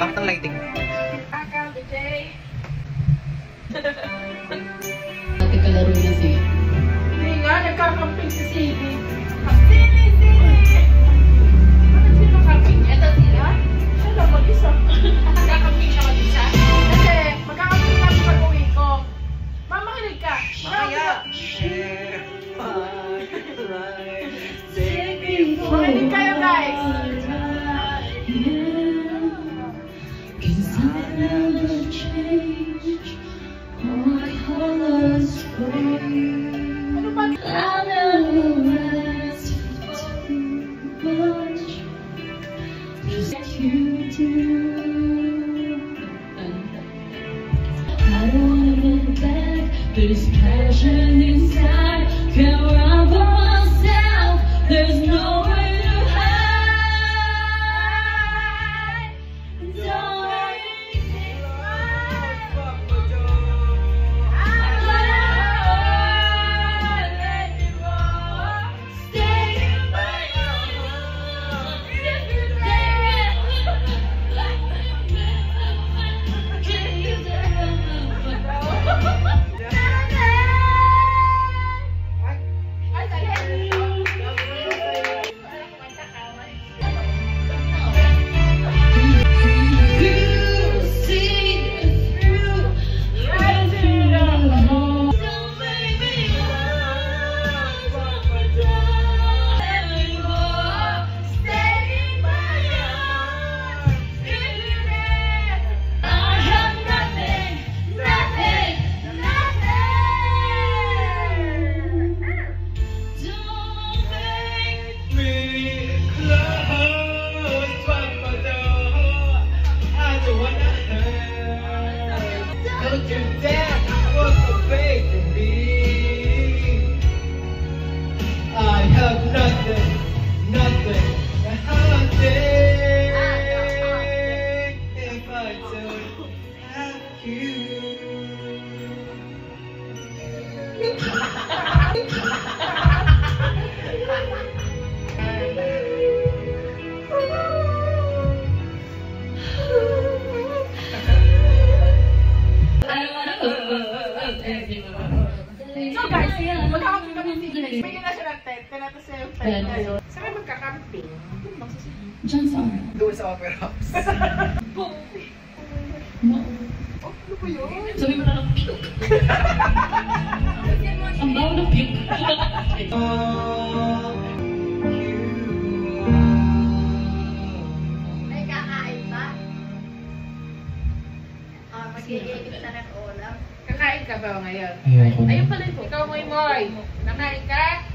Bakit ang lighting? Ate kalaro niya si... Hindi nga, nagkakamping si Sige. Sige! Bakit sino camping? Eto sila? Siya lang mag-isa. Magkakamping siya mag-isa? Kasi, magkakamping namin pag-uwi ko. Mama, makinig ka. Mamaya! Makinig kayo, guys. Ano ba? There's passion inside, can't run for myself, there's nowhere to hide. Don't worry, take let it roll, stay in my arms, if you dare. Don't you dare walk away from me. I have nothing, nothing, nothing if I don't have you. So guys, magkakamping kami si Sige. May na siya ng tent. Tinatas siya yung tent ngayon. Saan kayo magkakamping? Diyan sa ano? Doon sa Opera House. Boom! No. Oh, ano ba yun? Sabi mo na ng puke. Ang bawa ng puke. May kakain ba? Mag-iigit na ng ulam. Kakain ka ba ngayon? Ayoko na. Ayun pala ito. Ikaw, Moy Moy. Nakain ka?